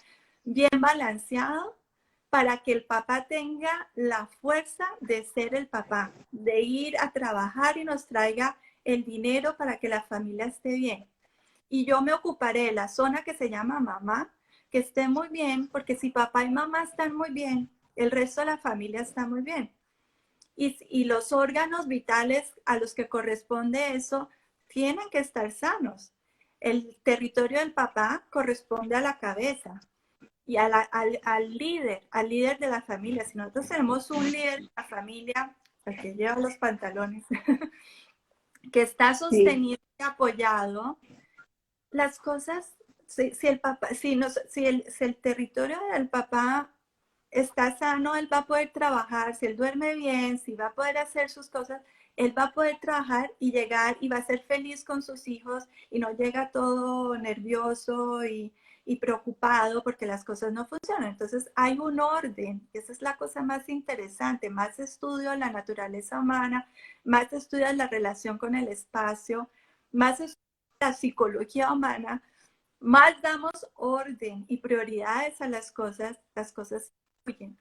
bien balanceado para que el papá tenga la fuerza de ser el papá, de ir a trabajar y nos traiga el dinero para que la familia esté bien. Y yo me ocuparé de la zona que se llama mamá, que esté muy bien, porque si papá y mamá están muy bien, el resto de la familia está muy bien. Y los órganos vitales a los que corresponde eso tienen que estar sanos. El territorio del papá corresponde a la cabeza y al líder de la familia. Si nosotros tenemos un líder de la familia, el que lleva los pantalones, que está Sí. sostenido y apoyado, las cosas, si el papá, si el territorio del papá está sano, él va a poder trabajar, si él duerme bien, si va a poder hacer sus cosas, él va a poder trabajar y llegar y va a ser feliz con sus hijos y no llega todo nervioso y preocupado porque las cosas no funcionan. Entonces hay un orden, esa es la cosa más interesante, más estudio la naturaleza humana, más estudias la relación con el espacio, más estudias la psicología humana, más damos orden y prioridades a las cosas fluyen.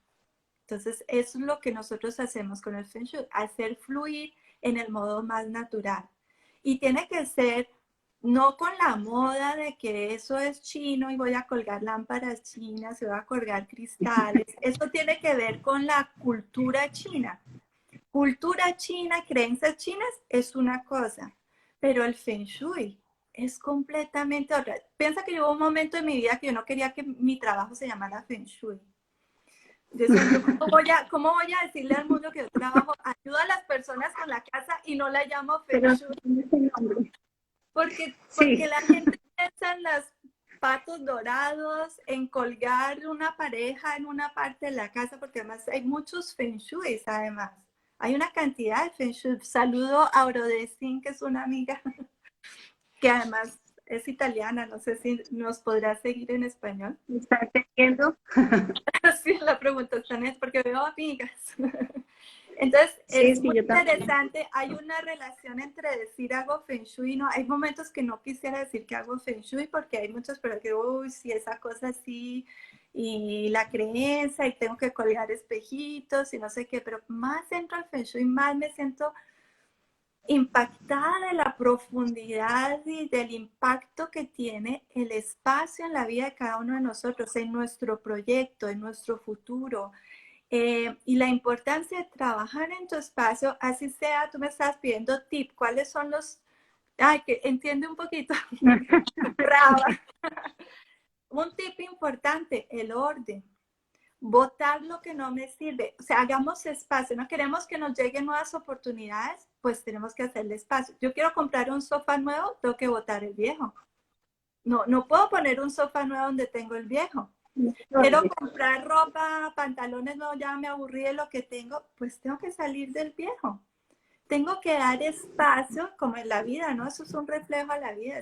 Entonces, eso es lo que nosotros hacemos con el Feng Shui, hacer fluir en el modo más natural. Y tiene que ser no con la moda de que eso es chino y voy a colgar lámparas chinas y voy a colgar cristales. Eso tiene que ver con la cultura china. Cultura china, creencias chinas es una cosa, pero el Feng Shui es completamente otra. Piensa que hubo un momento en mi vida que yo no quería que mi trabajo se llamara Feng Shui. Yo decía, ¿cómo voy a decirle al mundo que yo trabajo, ayudo a las personas con la casa y no la llamo Feng Pero Shui? no es el nombre. Porque Sí, la gente piensa en los patos dorados, en colgar una pareja en una parte de la casa, porque además hay muchos Feng Shui, además. Hay una cantidad de Feng Shui. Saludo a Aurodestin, que es una amiga que además es italiana, no sé si nos podrá seguir en español. ¿me está entendiendo? Sí, la pregunta está en es porque veo amigas. Entonces, Sí, es sí, muy yo también. interesante. Hay una relación entre decir hago Feng Shui, no. Hay momentos que no quisiera decir que hago Feng Shui porque hay muchos, pero que, uy, si esa cosa así, y la creencia, y tengo que colgar espejitos, y no sé qué, pero más entro al Feng Shui, más me siento impactada de la profundidad y del impacto que tiene el espacio en la vida de cada uno de nosotros, en nuestro proyecto, en nuestro futuro. Y la importancia de trabajar en tu espacio, así sea, tú me estás pidiendo tip, ¿cuáles son los... Ay, que entiende un poquito, brava. Un tip importante, el orden. Botar lo que no me sirve. O sea, hagamos espacio. No queremos que nos lleguen nuevas oportunidades, pues tenemos que hacerle espacio. Yo quiero comprar un sofá nuevo, tengo que botar el viejo. No puedo poner un sofá nuevo donde tengo el viejo. Quiero comprar ropa, pantalones nuevos, ya me aburrí de lo que tengo, pues tengo que salir del viejo. Tengo que dar espacio, como en la vida, ¿no? Eso es un reflejo a la vida.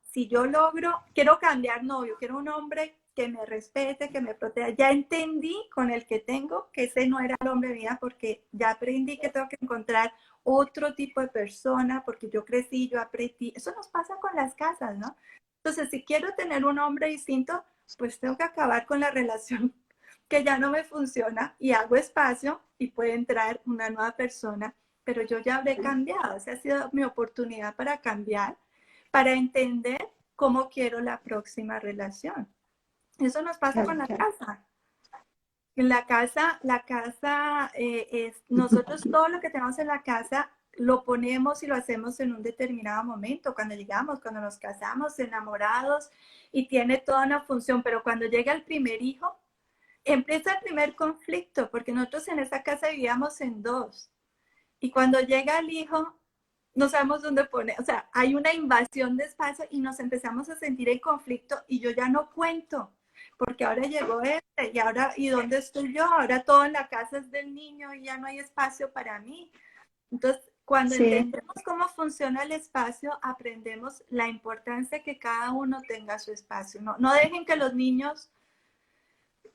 Si yo logro, quiero cambiar novio, quiero un hombre que me respete, que me proteja. Ya entendí con el que tengo que ese no era el hombre mío, porque ya aprendí que tengo que encontrar otro tipo de persona, porque yo crecí, yo aprendí. Eso nos pasa con las casas, ¿no? Entonces, si quiero tener un hombre distinto, pues tengo que acabar con la relación que ya no me funciona y hago espacio y puede entrar una nueva persona, pero yo ya habré cambiado. Esa ha sido mi oportunidad para cambiar, para entender cómo quiero la próxima relación. Eso nos pasa con la casa. En la casa nosotros todo lo que tenemos en la casa lo ponemos y lo hacemos en un determinado momento, cuando llegamos, cuando nos casamos, enamorados, y tiene toda una función, pero cuando llega el primer hijo, empieza el primer conflicto, porque nosotros en esa casa vivíamos en dos, y cuando llega el hijo, no sabemos dónde poner, o sea, hay una invasión de espacio y nos empezamos a sentir en conflicto y yo ya no cuento, porque ahora llegó este y ahora, ¿y dónde estoy yo? Ahora todo en la casa es del niño y ya no hay espacio para mí. Entonces, cuando entendemos cómo funciona el espacio, aprendemos la importancia que cada uno tenga su espacio. No dejen que los niños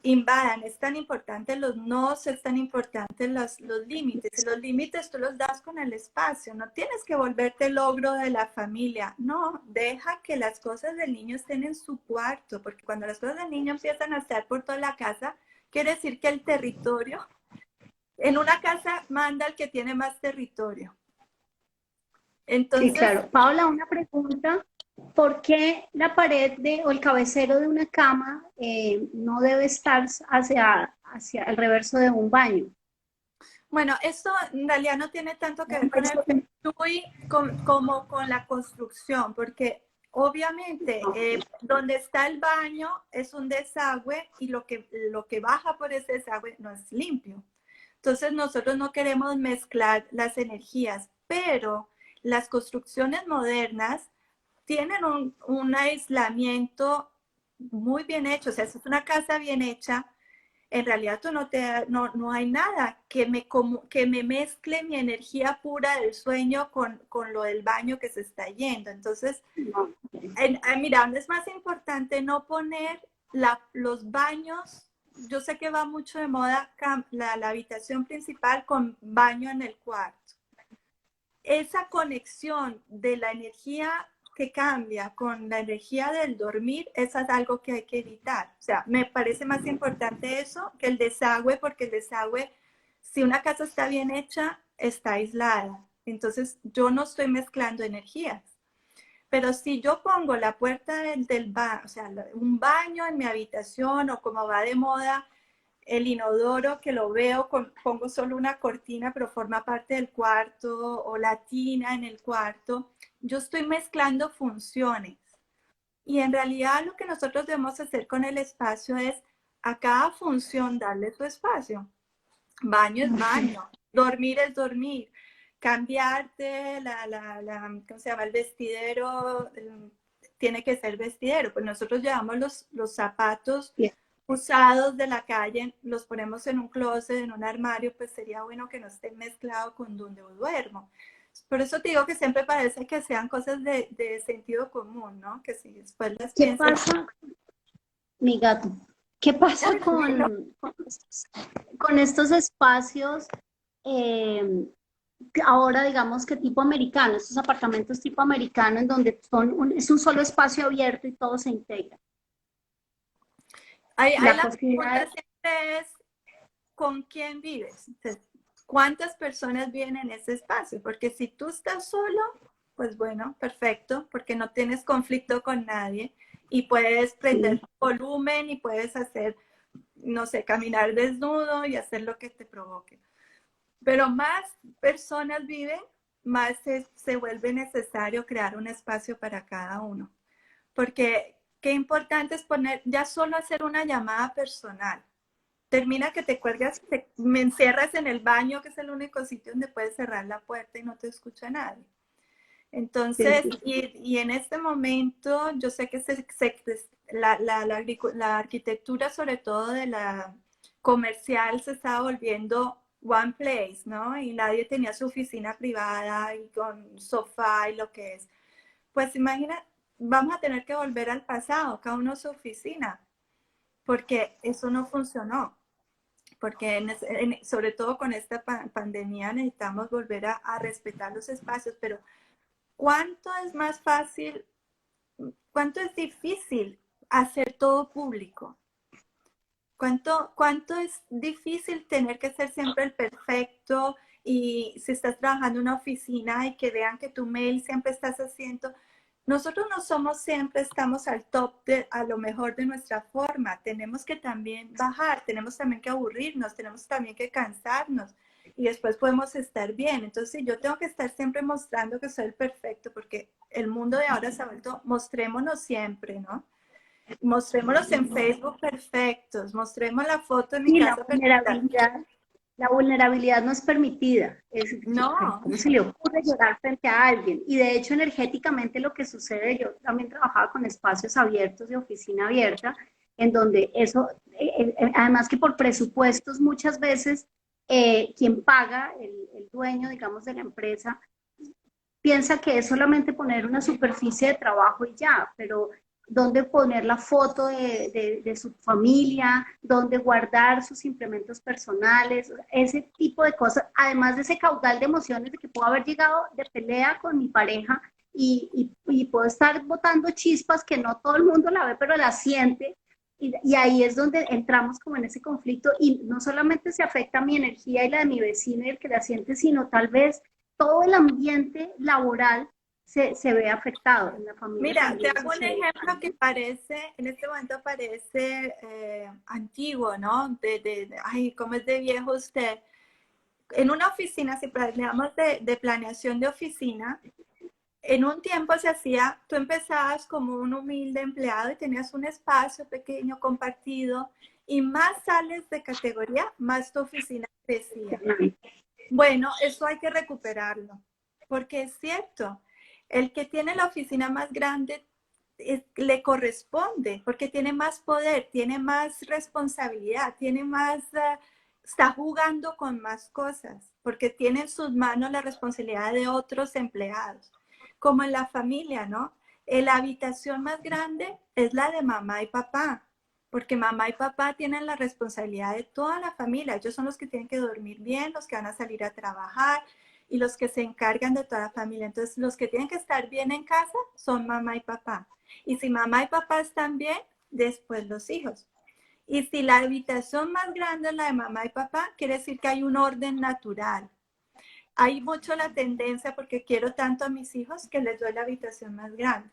invadan, es tan importante los nos, es tan importante los límites. Y los límites tú los das con el espacio, no tienes que volverte el ogro de la familia, no, deja que las cosas del niño estén en su cuarto, porque cuando las cosas del niño empiezan a estar por toda la casa, quiere decir que el territorio, en una casa manda el que tiene más territorio. Entonces, sí, claro. Paola, una pregunta. ¿Por qué la pared o el cabecero de una cama no debe estar hacia el reverso de un baño? Bueno, esto en realidad no tiene tanto que ver con el feng shui como con la construcción, porque obviamente donde está el baño es un desagüe y lo que baja por ese desagüe no es limpio. Entonces nosotros no queremos mezclar las energías, pero las construcciones modernas tienen un aislamiento muy bien hecho. O sea, si es una casa bien hecha, en realidad tú no hay nada que me mezcle mi energía pura del sueño con lo del baño que se está yendo. Entonces, mira, es más importante no poner los baños. Yo sé que va mucho de moda la habitación principal con baño en el cuarto. Esa conexión de la energía que cambia con la energía del dormir, eso es algo que hay que evitar. O sea, me parece más importante eso que el desagüe, porque el desagüe, si una casa está bien hecha, está aislada. Entonces, yo no estoy mezclando energías. Pero si yo pongo la puerta del baño, o sea, un baño en mi habitación o como va de moda, el inodoro que lo veo, pongo solo una cortina, pero forma parte del cuarto, o la tina en el cuarto, yo estoy mezclando funciones. Y en realidad lo que nosotros debemos hacer con el espacio es a cada función darle su espacio. Baño es baño, dormir es dormir, cambiarte ¿cómo se llama? El vestidero tiene que ser vestidero. Pues nosotros llevamos los zapatos usados de la calle, los ponemos en un closet, en un armario, pues sería bueno que no estén mezclados con donde duermo. Por eso te digo que siempre parece que sean cosas de sentido común, ¿no? Que si después las ¿Qué piensas... pasa, mi gato? ¿Qué pasa con estos espacios ahora, digamos que tipo americano, estos apartamentos tipo americano en donde es un solo espacio abierto y todo se integra? La pregunta siempre es, ¿con quién vives? Entonces, ¿cuántas personas viven en ese espacio? Porque si tú estás solo, pues bueno, perfecto, porque no tienes conflicto con nadie y puedes prender volumen y puedes hacer no sé, caminar desnudo y hacer lo que te provoque. Pero más personas viven, más se vuelve necesario crear un espacio para cada uno. Porque qué importante es poner, ya solo hacer una llamada personal. Termina que te cuelgas, me encierras en el baño, que es el único sitio donde puedes cerrar la puerta y no te escucha nadie. Sí, Entonces, sí. y en este momento, yo sé que la arquitectura, sobre todo de la comercial, se estaba volviendo one place, ¿no? Y nadie tenía su oficina privada y con sofá y lo que es. Pues imagina, vamos a tener que volver al pasado, cada uno su oficina, porque eso no funcionó. Porque sobre todo con esta pandemia necesitamos volver a respetar los espacios, pero ¿cuánto es más fácil, cuánto es difícil hacer todo público? ¿Cuánto es difícil tener que ser siempre el perfecto? Y si estás trabajando en una oficina y que vean que tu mail siempre estás haciendo, nosotros no somos siempre, estamos al top a lo mejor de nuestra forma. Tenemos que también bajar, tenemos también que aburrirnos, tenemos también que cansarnos y después podemos estar bien. Entonces, yo tengo que estar siempre mostrando que soy el perfecto porque el mundo de ahora se ha vuelto, mostrémonos siempre, ¿no? Mostrémonos en Facebook perfectos, mostremos la foto de mi Sí, casa perfecta. la vulnerabilidad no es permitida. No, ¿Cómo se le ocurre llorar frente a alguien? Y de hecho, energéticamente lo que sucede, yo también trabajaba con espacios abiertos de oficina abierta, en donde eso, además que por presupuestos muchas veces quien paga, el dueño, digamos, de la empresa, piensa que es solamente poner una superficie de trabajo y ya, pero dónde poner la foto de su familia, dónde guardar sus implementos personales, ese tipo de cosas, además de ese caudal de emociones de que puedo haber llegado de pelea con mi pareja y puedo estar botando chispas que no todo el mundo la ve, pero la siente. Y ahí es donde entramos como en ese conflicto y no solamente se afecta mi energía y la de mi vecino y el que la siente, sino tal vez todo el ambiente laboral se ve afectado. En la familia mira, te también hago un sucede. ejemplo que parece, en este momento parece antiguo, ¿no? Ay, ¿cómo es de viejo usted? En una oficina, si hablamos de planeación de oficina, en un tiempo se hacía, tú empezabas como un humilde empleado y tenías un espacio pequeño compartido y más sales de categoría, más tu oficina crecía. Bueno, eso hay que recuperarlo, porque es cierto, el que tiene la oficina más grande le corresponde, porque tiene más poder, tiene más responsabilidad, tiene más, está jugando con más cosas, porque tiene en sus manos la responsabilidad de otros empleados, como en la familia, ¿no? La habitación más grande es la de mamá y papá, porque mamá y papá tienen la responsabilidad de toda la familia. Ellos son los que tienen que dormir bien, los que van a salir a trabajar y los que se encargan de toda la familia. Entonces, los que tienen que estar bien en casa son mamá y papá. Y si mamá y papá están bien, después los hijos. Y si la habitación más grande es la de mamá y papá, quiere decir que hay un orden natural. Hay mucho la tendencia, porque quiero tanto a mis hijos, que les doy la habitación más grande.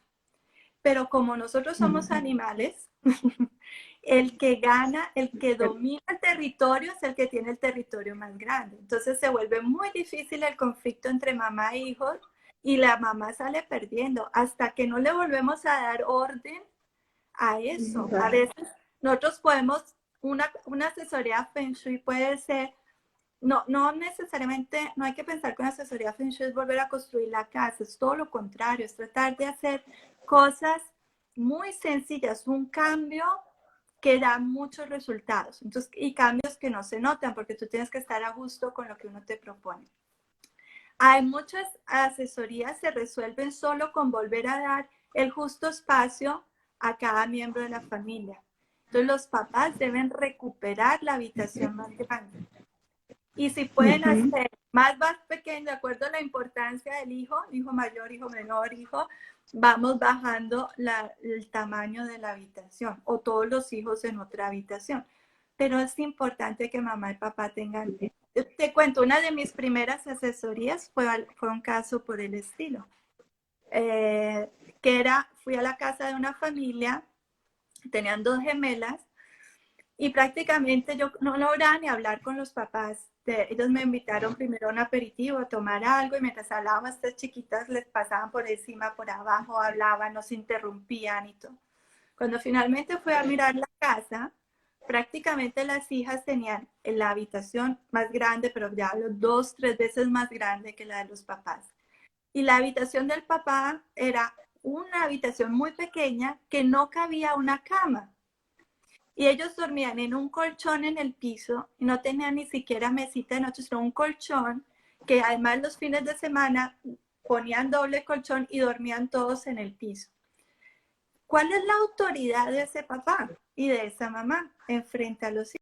Pero como nosotros somos animales, el que gana, el que domina el territorio es el que tiene el territorio más grande. Entonces se vuelve muy difícil el conflicto entre mamá e hijos y la mamá sale perdiendo hasta que no le volvemos a dar orden a eso. A veces nosotros podemos, una asesoría Feng Shui puede ser, no necesariamente, no hay que pensar que una asesoría Feng Shui es volver a construir la casa, es todo lo contrario, es tratar de hacer cosas muy sencillas, un cambio que da muchos resultados. Entonces, y cambios que no se notan porque tú tienes que estar a gusto con lo que uno te propone. Hay muchas asesorías se resuelven solo con volver a dar el justo espacio a cada miembro de la familia. Entonces, los papás deben recuperar la habitación más grande. Y si pueden hacer más pequeño, de acuerdo a la importancia del hijo mayor, hijo menor, vamos bajando el tamaño de la habitación o todos los hijos en otra habitación. Pero es importante que mamá y papá tengan. Te cuento, una de mis primeras asesorías fue un caso por el estilo. Fui a la casa de una familia, tenían dos gemelas Y prácticamente yo no lograba ni hablar con los papás. Ellos me invitaron primero a un aperitivo, a tomar algo, y mientras hablábamos, estas chiquitas les pasaban por encima, por abajo, hablaban, nos interrumpían y todo. Cuando finalmente fui a mirar la casa, prácticamente las hijas tenían la habitación más grande, pero ya 2, 3 veces más grande que la de los papás. Y la habitación del papá era una habitación muy pequeña que no cabía una cama. Y ellos dormían en un colchón en el piso y no tenían ni siquiera mesita de noche, sino un colchón que además los fines de semana ponían doble colchón y dormían todos en el piso. ¿Cuál es la autoridad de ese papá y de esa mamá enfrente a los hijos?